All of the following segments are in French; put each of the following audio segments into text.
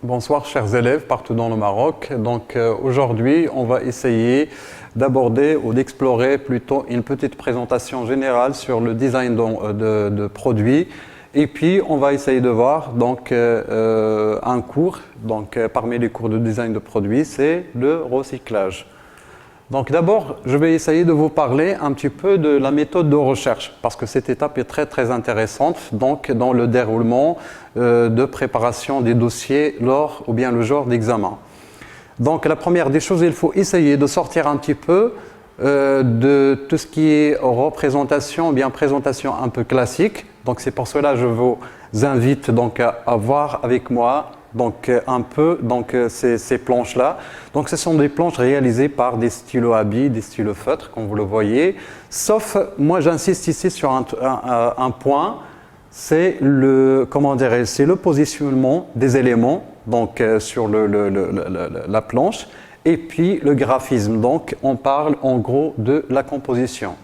Bonsoir chers élèves partout dans le Maroc. Aujourd'hui, on va essayer d'aborder ou d'explorer plutôt une petite présentation générale sur le design de produits. Et puis, on va essayer de voir un cours. Parmi les cours de design de produits, c'est le recyclage. Donc d'abord, je vais essayer de vous parler un petit peu de la méthode de recherche parce que cette étape est très intéressante dans le déroulement de préparation des dossiers lors ou bien le jour d'examen. Donc la première des choses, il faut essayer de sortir un petit peu de tout ce qui est représentation ou bien présentation un peu classique. Donc c'est pour cela que je vous invite à voir avec moi ces planches-là. Donc ce sont des planches réalisées par des stylos à billes, des stylos feutres, comme vous le voyez. Sauf, moi j'insiste ici sur un point, c'est le positionnement des éléments sur la planche et puis le graphisme. Donc on parle en gros de la composition.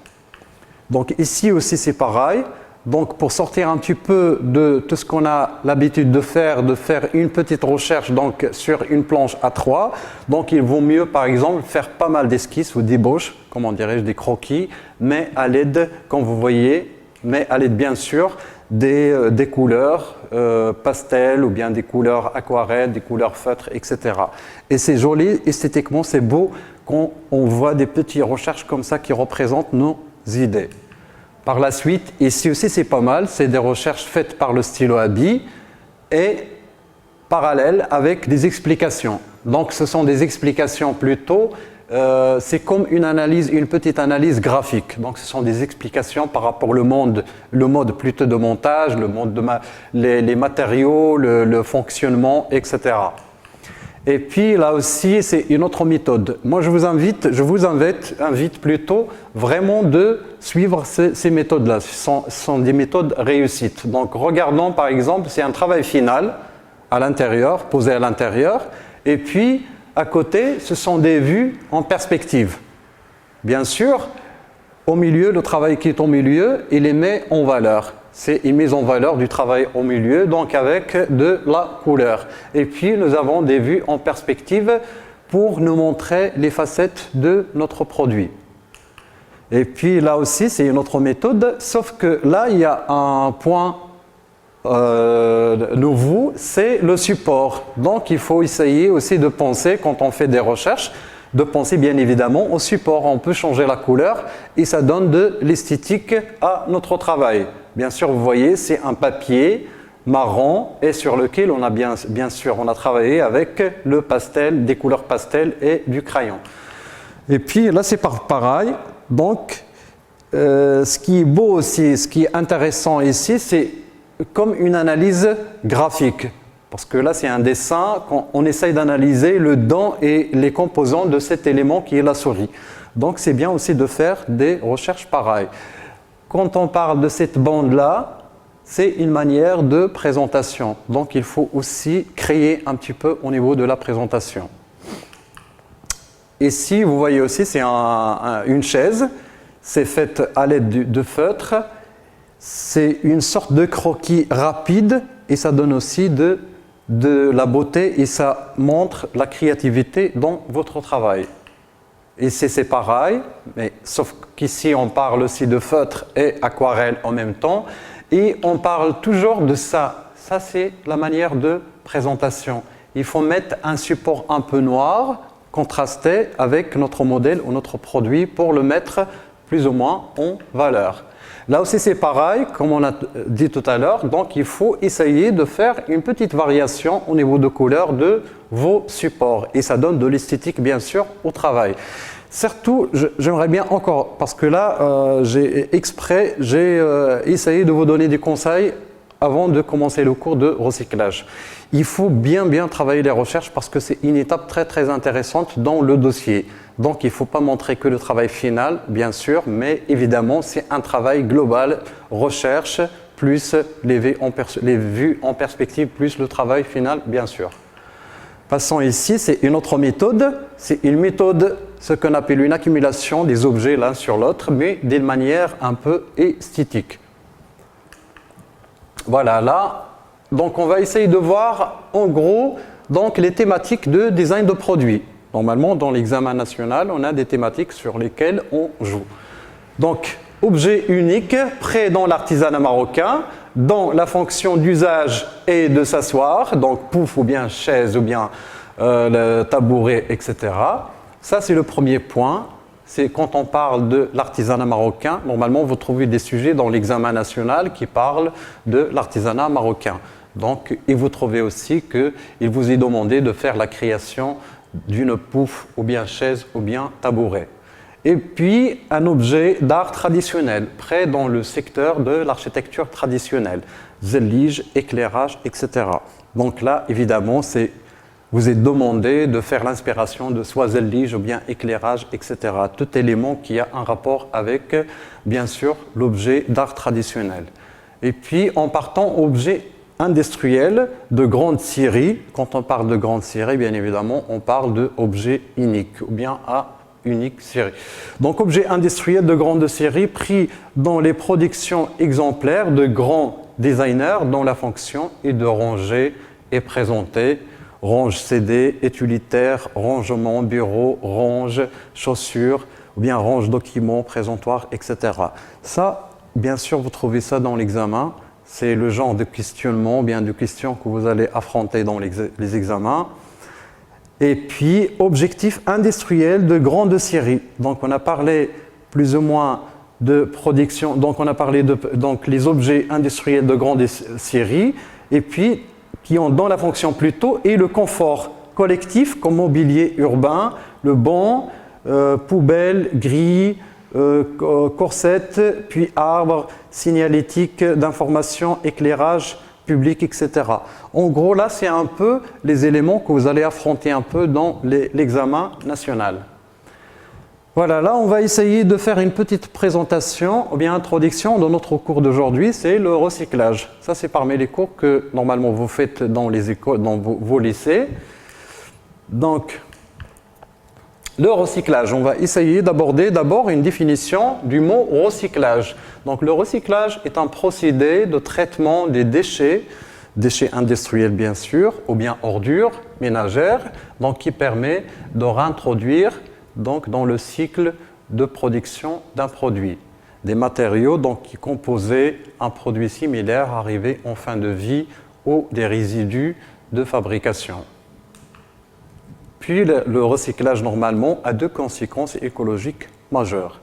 Donc ici aussi c'est pareil. Donc pour sortir un petit peu de tout ce qu'on a l'habitude de faire une petite recherche sur une planche A3, donc il vaut mieux par exemple faire pas mal d'esquisses ou d'ébauches, comment dirais-je, des croquis, mais à l'aide, comme vous voyez, mais à l'aide bien sûr des couleurs pastel ou bien des couleurs aquarelles, des couleurs feutres, etc. Et c'est joli, esthétiquement c'est beau quand on voit des petites recherches comme ça qui représentent nos idées. Par la suite, ici aussi c'est pas mal, c'est des recherches faites par le stylo à billes et parallèles avec des explications. Donc ce sont des explications plutôt, c'est comme une petite analyse graphique. Donc ce sont des explications par rapport au mode plutôt de montage, les matériaux, le fonctionnement, etc. Et puis là aussi, c'est une autre méthode. Moi, je vous invite plutôt vraiment de suivre ces méthodes-là. Ce sont des méthodes réussites. Donc, regardons par exemple, c'est un travail final à l'intérieur, posé à l'intérieur. Et puis, à côté, ce sont des vues en perspective. Bien sûr, au milieu, le travail qui est au milieu, il est mis en valeur. C'est une mise en valeur du travail au milieu, donc avec de la couleur. Et puis, nous avons des vues en perspective pour nous montrer les facettes de notre produit. Et puis, là aussi, c'est une autre méthode, sauf que là, il y a un point nouveau, c'est le support. Donc, il faut essayer aussi de penser, quand on fait des recherches, de penser bien évidemment au support. On peut changer la couleur et ça donne de l'esthétique à notre travail. Bien sûr, vous voyez, c'est un papier marron et sur lequel on a bien sûr travaillé avec le pastel, des couleurs pastel et du crayon. Et puis là, c'est pareil. Donc, ce qui est beau aussi, ce qui est intéressant ici, c'est comme une analyse graphique. Parce que là, c'est un dessin, on essaye d'analyser le dent et les composants de cet élément qui est la souris. Donc, c'est bien aussi de faire des recherches pareilles. Quand on parle de cette bande-là, c'est une manière de présentation. Donc, il faut aussi créer un petit peu au niveau de la présentation. Ici, vous voyez aussi, c'est une chaise. C'est fait à l'aide de feutre. C'est une sorte de croquis rapide et ça donne aussi de la beauté et ça montre la créativité dans votre travail. Et c'est pareil, mais sauf qu'ici on parle aussi de feutre et aquarelle en même temps et on parle toujours de ça. Ça c'est la manière de présentation. Il faut mettre un support un peu noir, contrasté avec notre modèle ou notre produit pour le mettre plus ou moins en valeur. Là aussi c'est pareil, comme on a dit tout à l'heure, donc il faut essayer de faire une petite variation au niveau de couleur de vos supports et ça donne de l'esthétique bien sûr au travail. Surtout, j'aimerais bien encore, parce que là j'ai essayé de vous donner des conseils avant de commencer le cours de recyclage. Il faut bien travailler les recherches parce que c'est une étape très intéressante dans le dossier. Donc il ne faut pas montrer que le travail final, bien sûr, mais évidemment c'est un travail global, recherche, plus les vues en perspective, plus le travail final, bien sûr. Passons ici, c'est une autre méthode. C'est une méthode, ce qu'on appelle une accumulation des objets l'un sur l'autre, mais d'une manière un peu esthétique. Voilà, là, donc on va essayer de voir en gros donc les thématiques de design de produits. Normalement, dans l'examen national, on a des thématiques sur lesquelles on joue. Donc, objet unique, prêt dans l'artisanat marocain, dans la fonction d'usage et de s'asseoir, donc pouf ou bien chaise ou bien le tabouret, etc. Ça, c'est le premier point. C'est quand on parle de l'artisanat marocain, normalement, vous trouvez des sujets dans l'examen national qui parlent de l'artisanat marocain. Donc, et vous trouvez aussi qu'il vous est demandé de faire la création d'une pouffe ou bien chaise ou bien tabouret. Et puis, un objet d'art traditionnel, prêt dans le secteur de l'architecture traditionnelle, zellige, éclairage, etc. Donc là, évidemment, vous êtes demandé de faire l'inspiration de soit zellige ou bien éclairage, etc. Tout élément qui a un rapport avec, bien sûr, l'objet d'art traditionnel. Et puis, en partant objet industriel de grande série, quand on parle de grande série, bien évidemment, on parle d'objet unique ou bien à unique série. Donc, objet industriel de grande série pris dans les productions exemplaires de grands designers dont la fonction est de ranger et présenter. Range CD, utilitaire, rangement, bureau, range, chaussures, ou bien range documents, présentoir, etc. Ça, bien sûr, vous trouvez ça dans l'examen. C'est le genre de questionnement, bien de questions que vous allez affronter dans les examens. Et puis, objectif industriel de grande série. Donc, on a parlé plus ou moins de production. Donc, on a parlé de les objets industriels de grande série. Et puis, qui ont dans la fonction plutôt et le confort collectif comme mobilier urbain, le banc, poubelle, grille, corsette, puis arbre, signalétique d'information, éclairage public, etc. En gros, là, c'est un peu les éléments que vous allez affronter un peu dans l'examen national. Voilà, là, on va essayer de faire une petite présentation ou bien introduction dans notre cours d'aujourd'hui, c'est le recyclage. Ça, c'est parmi les cours que, normalement, vous faites dans les écoles, dans vos lycées. Donc, le recyclage, on va essayer d'aborder d'abord une définition du mot recyclage. Donc, le recyclage est un procédé de traitement des déchets industriels bien sûr, ou bien ordures ménagères, donc qui permet de réintroduire donc, dans le cycle de production d'un produit. Des matériaux donc, qui composaient un produit similaire arrivé en fin de vie ou des résidus de fabrication. Puis le recyclage normalement a deux conséquences écologiques majeures.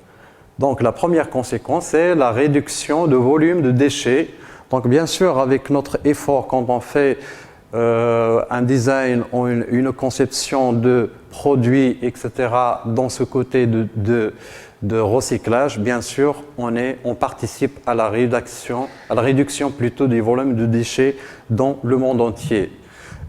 Donc la première conséquence, c'est la réduction de volume de déchets. Donc bien sûr, avec notre effort, quand on fait un design ou une conception de produits, etc., dans ce côté de recyclage, bien sûr, on participe à la réduction plutôt des volumes de déchets dans le monde entier.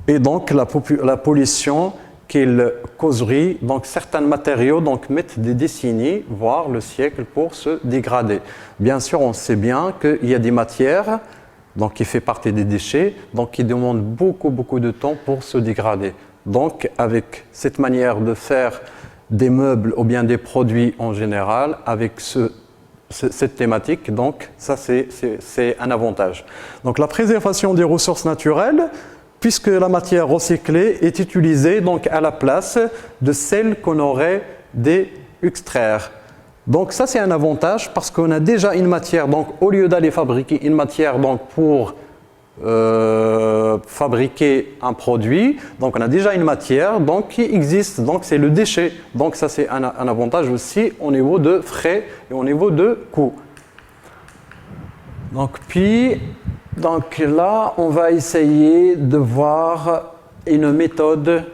Et donc, la pollution qu'il causerait, donc certains matériaux mettent des décennies, voire le siècle, pour se dégrader. Bien sûr, on sait bien qu'il y a des matières donc qui fait partie des déchets, donc qui demandent beaucoup de temps pour se dégrader. Donc, avec cette manière de faire des meubles ou bien des produits en général, avec cette thématique, donc ça c'est un avantage. Donc, la préservation des ressources naturelles, puisque la matière recyclée est utilisée donc à la place de celle qu'on aurait d'extraire. Donc ça c'est un avantage parce qu'on a déjà une matière, donc au lieu d'aller fabriquer une matière donc pour fabriquer un produit, donc on a déjà une matière donc qui existe, donc c'est le déchet. Donc ça c'est un avantage aussi au niveau de frais et au niveau de coûts. Donc là on va essayer de voir une méthode.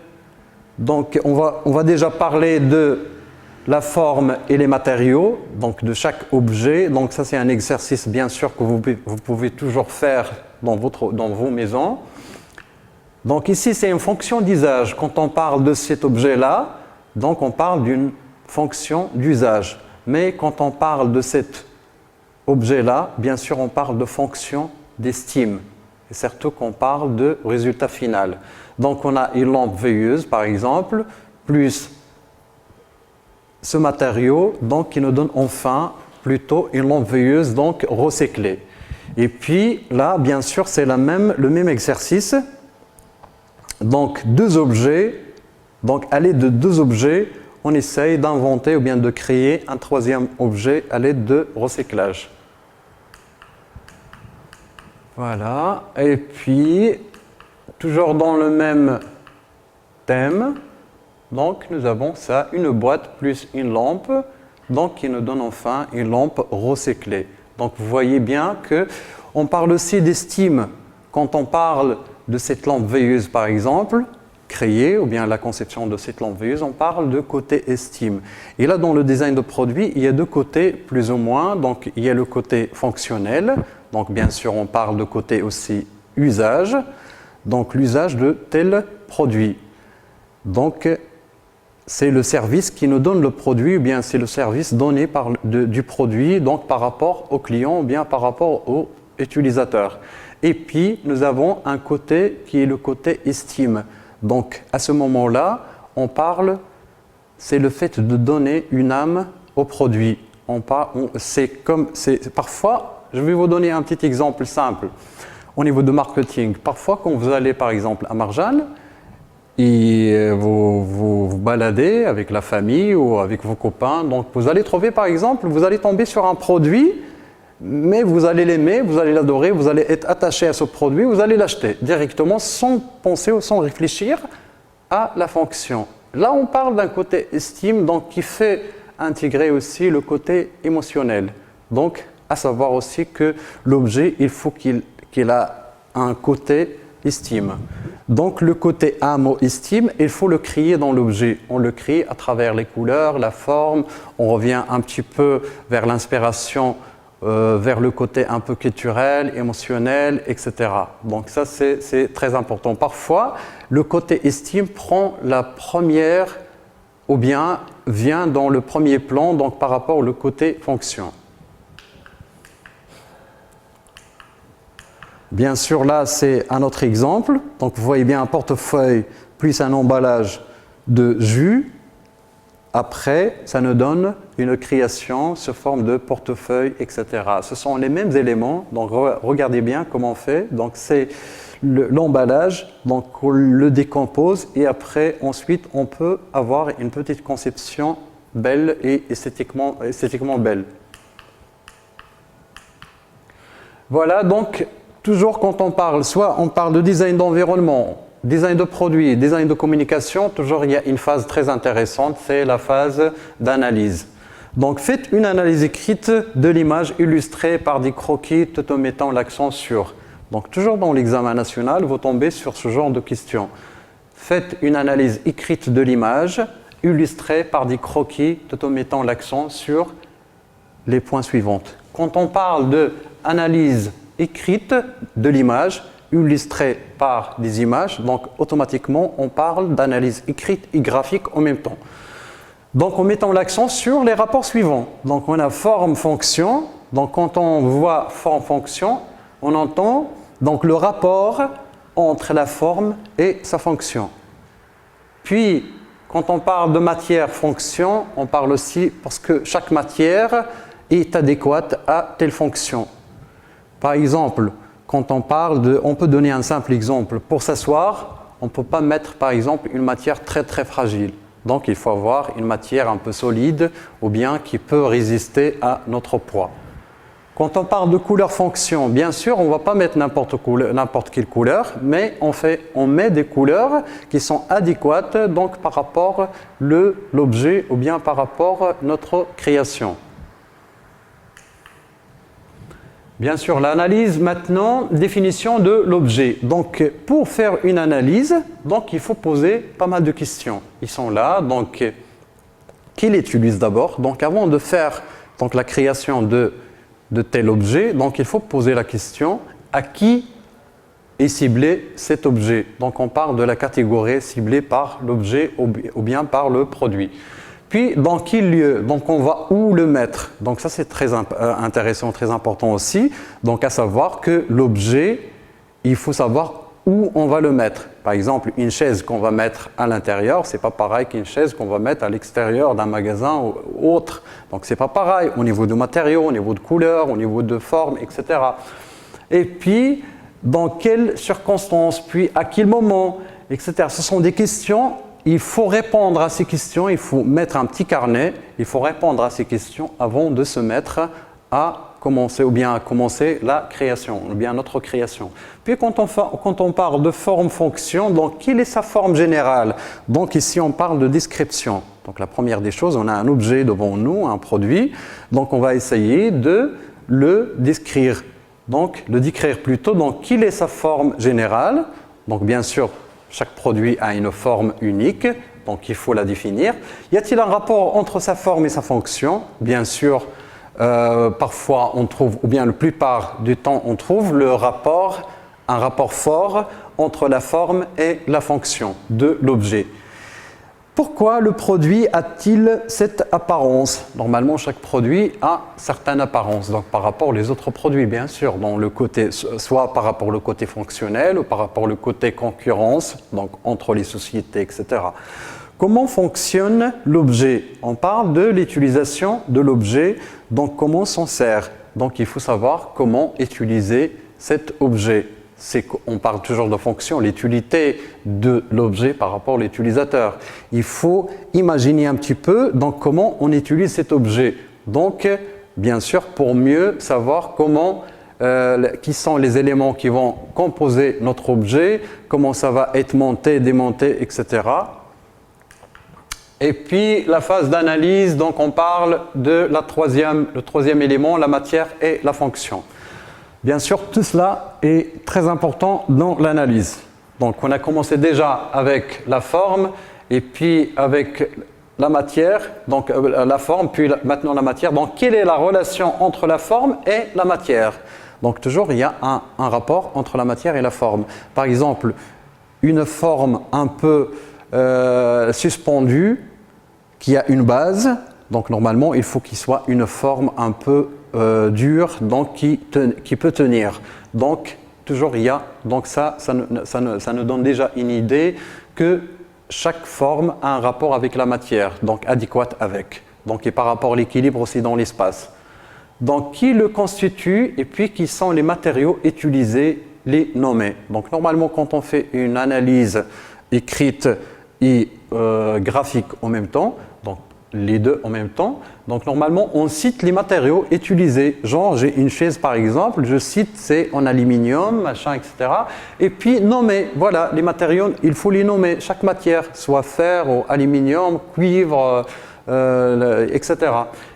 Donc on va déjà parler de la forme et les matériaux, donc de chaque objet. Donc ça c'est un exercice bien sûr que vous pouvez toujours faire dans vos maisons. Donc ici c'est une fonction d'usage. Quand on parle de cet objet-là, donc on parle d'une fonction d'usage. Mais quand on parle de cet objet-là, bien sûr on parle de fonction d'estime. Et surtout qu'on parle de résultat final. Donc on a une lampe veilleuse par exemple, plus ce matériau donc, qui nous donne enfin plutôt une lampe veilleuse donc recyclée. Et puis là, bien sûr, c'est le même exercice. donc deux objets, donc à l'aide de deux objets, on essaye d'inventer ou bien de créer un troisième objet à l'aide de recyclage. Voilà, et puis, toujours dans le même thème, donc nous avons ça, une boîte plus une lampe, donc qui nous donne enfin une lampe recyclée. Donc vous voyez bien qu'on parle aussi d'estime. Quand on parle de cette lampe veilleuse par exemple, créée, ou bien la conception de cette lampe veilleuse, on parle de côté estime. Et là dans le design de produit, il y a deux côtés plus ou moins. Donc il y a le côté fonctionnel, donc bien sûr on parle de côté aussi usage, donc l'usage de tel produit. Donc c'est le service qui nous donne le produit, ou bien c'est le service donné du produit, donc par rapport au client, ou bien par rapport au utilisateur. Et puis, nous avons un côté qui est le côté estime. Donc, à ce moment-là, on parle, c'est le fait de donner une âme au produit. Parfois, je vais vous donner un petit exemple simple au niveau de marketing. Parfois, quand vous allez par exemple à Marjane, et vous baladez avec la famille ou avec vos copains, donc vous allez trouver par exemple, vous allez tomber sur un produit, mais vous allez l'aimer, vous allez l'adorer, vous allez être attaché à ce produit, vous allez l'acheter directement sans penser ou sans réfléchir à la fonction. Là on parle d'un côté estime, donc qui fait intégrer aussi le côté émotionnel. Donc à savoir aussi que l'objet, il faut qu'il ait un côté estime. Donc le côté âme ou estime, il faut le créer dans l'objet. On le crée à travers les couleurs, la forme, on revient un petit peu vers l'inspiration, vers le côté un peu culturel, émotionnel, etc. Donc ça c'est très important. Parfois, le côté estime prend la première ou bien vient dans le premier plan, donc par rapport au côté fonction. Bien sûr, là, c'est un autre exemple. Donc, vous voyez bien un portefeuille plus un emballage de jus. Après, ça nous donne une création sous forme de portefeuille, etc. Ce sont les mêmes éléments. Donc, regardez bien comment on fait. Donc, c'est l'emballage. Donc, on le décompose et après, ensuite, on peut avoir une petite conception belle et esthétiquement belle. Voilà, donc, toujours quand on parle, soit on parle de design d'environnement, design de produit, design de communication, toujours il y a une phase très intéressante, c'est la phase d'analyse. Donc faites une analyse écrite de l'image illustrée par des croquis tout en mettant l'accent sur. Donc toujours dans l'examen national, vous tombez sur ce genre de questions. Faites une analyse écrite de l'image illustrée par des croquis tout en mettant l'accent sur les points suivants. Quand on parle d'analyse écrite de l'image, illustrée par des images, donc automatiquement on parle d'analyse écrite et graphique en même temps. Donc en mettant l'accent sur les rapports suivants. Donc on a forme-fonction, donc quand on voit forme-fonction, on entend donc le rapport entre la forme et sa fonction. Puis quand on parle de matière-fonction, on parle aussi parce que chaque matière est adéquate à telle fonction. Par exemple, quand on parle on peut donner un simple exemple. Pour s'asseoir, on ne peut pas mettre par exemple une matière très très fragile. Donc il faut avoir une matière un peu solide ou bien qui peut résister à notre poids. Quand on parle de couleur-fonction, bien sûr, on ne va pas mettre n'importe quelle couleur, mais on met des couleurs qui sont adéquates donc par rapport à l'objet ou bien par rapport à notre création. Bien sûr, l'analyse maintenant, définition de l'objet. Donc, pour faire une analyse, donc, il faut poser pas mal de questions. Ils sont là, donc, qui l'utilise d'abord? Donc, avant de faire donc, la création de tel objet, donc, il faut poser la question à qui est ciblé cet objet. Donc, on parle de la catégorie ciblée par l'objet ou bien par le produit. Puis, dans quel lieu? Donc, on va où le mettre? Donc, ça, c'est très intéressant, très important aussi. Donc, à savoir que l'objet, il faut savoir où on va le mettre. Par exemple, une chaise qu'on va mettre à l'intérieur, c'est pas pareil qu'une chaise qu'on va mettre à l'extérieur d'un magasin ou autre. Donc, c'est pas pareil au niveau de matériaux, au niveau de couleur, au niveau de forme, etc. Et puis, dans quelles circonstances? Puis, à quel moment? etc. Ce sont des questions, il faut répondre à ces questions, il faut mettre un petit carnet, il faut répondre à ces questions avant de se mettre à commencer ou bien à commencer la création, ou bien notre création. Puis quand on parle de forme-fonction, donc quelle est sa forme générale? Donc ici on parle de description. Donc la première des choses, on a un objet devant nous, un produit, donc on va essayer de le décrire. Donc le décrire plutôt, donc quelle est sa forme générale? Donc bien sûr, chaque produit a une forme unique, donc il faut la définir. Y a-t-il un rapport entre sa forme et sa fonction? Bien sûr, parfois on trouve, ou bien la plupart du temps on trouve un rapport fort entre la forme et la fonction de l'objet. Pourquoi le produit a-t-il cette apparence? Normalement, chaque produit a certaine apparence, donc par rapport aux autres produits, bien sûr, dans le côté, soit par rapport au côté fonctionnel ou par rapport au côté concurrence, donc entre les sociétés, etc. Comment fonctionne l'objet? On parle de l'utilisation de l'objet, donc comment s'en sert? Donc il faut savoir comment utiliser cet objet. On parle toujours de fonction, l'utilité de l'objet par rapport à l'utilisateur. Il faut imaginer un petit peu donc, comment on utilise cet objet. Donc, bien sûr, pour mieux savoir qui sont les éléments qui vont composer notre objet, comment ça va être monté, démonté, etc. Et puis, la phase d'analyse, donc on parle de le troisième élément, la matière et la fonction. Bien sûr, tout cela est très important dans l'analyse. Donc, on a commencé déjà avec la forme et puis avec la matière, donc la forme, puis maintenant la matière. Donc, quelle est la relation entre la forme et la matière? Donc, toujours, il y a un rapport entre la matière et la forme. Par exemple, une forme un peu suspendue qui a une base. Donc, normalement, il faut qu'il soit une forme un peu dure, donc qui peut tenir. Donc, toujours il y a, donc ça nous donne déjà une idée que chaque forme a un rapport avec la matière, donc adéquate avec. Donc, et par rapport à l'équilibre aussi dans l'espace. Donc, qui le constitue et puis qui sont les matériaux utilisés, les nommer. Donc, normalement, quand on fait une analyse écrite et graphique en même temps, donc les deux en même temps. Donc normalement, on cite les matériaux utilisés. Genre, j'ai une chaise par exemple, je cite c'est en aluminium, machin, etc. Et puis nommer, voilà, les matériaux, il faut les nommer. Chaque matière, soit fer ou aluminium, cuivre, etc.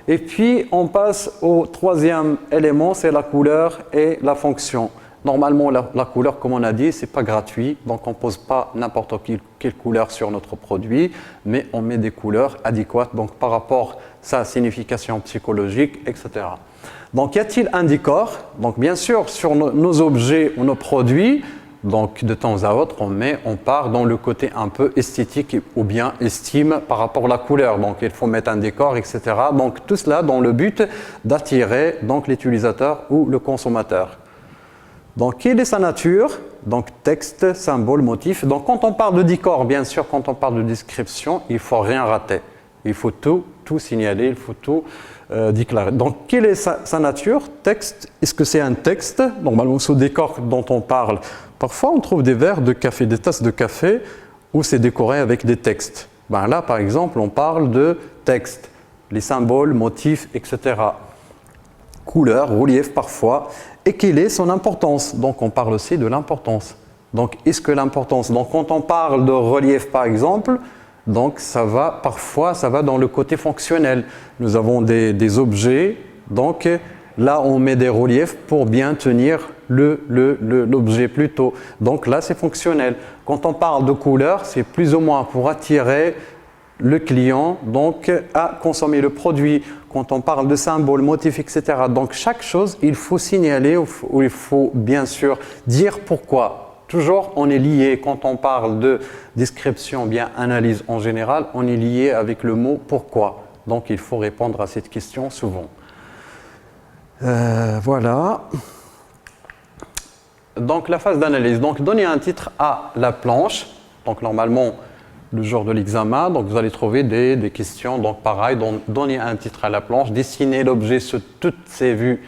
Et puis on passe au troisième élément, c'est la couleur et la fonction. Normalement, la couleur, comme on a dit, ce n'est pas gratuit, donc on ne pose pas n'importe quelle couleur sur notre produit, mais on met des couleurs adéquates donc par rapport à sa signification psychologique, etc. Donc, y a-t-il un décor? Donc, bien sûr, sur nos objets ou nos produits, donc de temps à autre, on part dans le côté un peu esthétique ou bien estime par rapport à la couleur. Donc, il faut mettre un décor, etc. Donc, tout cela dans le but d'attirer donc l'utilisateur ou le consommateur. Donc, quelle est sa nature? Donc, texte, symbole, motif. Donc, quand on parle de décor, bien sûr, quand on parle de description, il ne faut rien rater. Il faut tout signaler, il faut tout déclarer. Donc, quelle est sa nature? Texte, est-ce que c'est un texte? Normalement, ce décor dont on parle, parfois on trouve des verres de café, des tasses de café où c'est décoré avec des textes. Ben là, par exemple, on parle de texte, les symboles, motifs, etc. Couleur, relief parfois. Et quelle est son importance? Donc, on parle aussi de l'importance. Donc, est-ce que l'importance? Donc, quand on parle de relief, par exemple, donc parfois, ça va dans le côté fonctionnel. Nous avons des objets, donc là, on met des reliefs pour bien tenir l'objet plutôt. Donc là, c'est fonctionnel. Quand on parle de couleur, c'est plus ou moins pour attirer le client donc à consommer le produit. Quand on parle de symboles, motifs, etc. Donc chaque chose, il faut signaler ou il faut bien sûr dire pourquoi. Toujours, on est lié, quand on parle de description, bien analyse en général, on est lié avec le mot pourquoi. Donc il faut répondre à cette question souvent. Voilà. Donc la phase d'analyse. Donc donner un titre à la planche. Donc normalement, le jour de l'examen, donc vous allez trouver des questions. Donc pareil, donner un titre à la planche, dessiner l'objet sur toutes ses vues,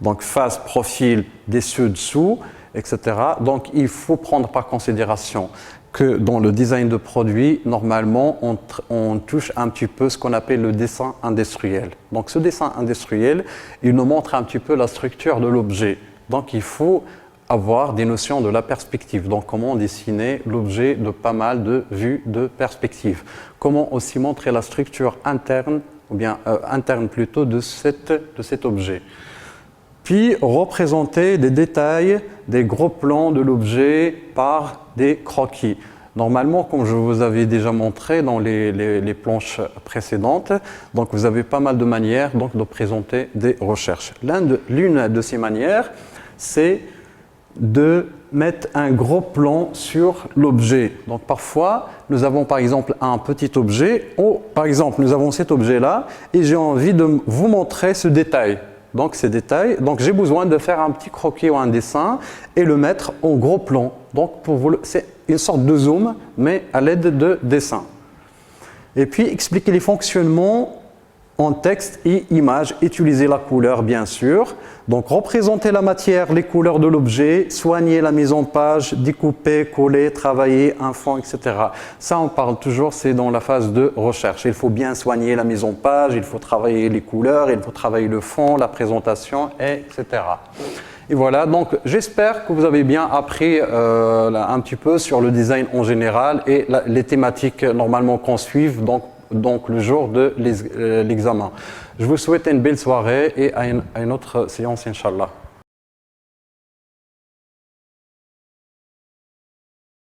donc face, profil, dessus, dessous. etc. Donc, il faut prendre par considération que dans le design de produit, normalement, on touche un petit peu ce qu'on appelle le dessin industriel. Donc, ce dessin industriel, il nous montre un petit peu la structure de l'objet. Donc, il faut avoir des notions de la perspective. Donc, comment dessiner l'objet de pas mal de vues de perspective. Comment aussi montrer la structure interne, ou bien interne plutôt, de cet objet. Puis, représenter des détails, des gros plans de l'objet par des croquis. Normalement, comme je vous avais déjà montré dans les planches précédentes, donc vous avez pas mal de manières donc, de présenter des recherches. L'une de ces manières, c'est de mettre un gros plan sur l'objet. Donc parfois, nous avons par exemple un petit objet, ou par exemple, nous avons cet objet-là, et j'ai envie de vous montrer ce détail. Donc ces détails, donc j'ai besoin de faire un petit croquis ou un dessin et le mettre en gros plan. Donc pour vous, c'est une sorte de zoom, mais à l'aide de dessin. Et puis expliquer les fonctionnements en texte et image, utiliser la couleur bien sûr. Donc représenter la matière, les couleurs de l'objet, soigner la mise en page, découper, coller, travailler, un fond, etc. Ça on parle toujours, c'est dans la phase de recherche. Il faut bien soigner la mise en page, il faut travailler les couleurs, il faut travailler le fond, la présentation, etc. Et voilà, donc j'espère que vous avez bien appris un petit peu sur le design en général et les thématiques normalement qu'on suive donc le jour de l'examen. Je vous souhaite une belle soirée et à une autre séance, Inch'Allah.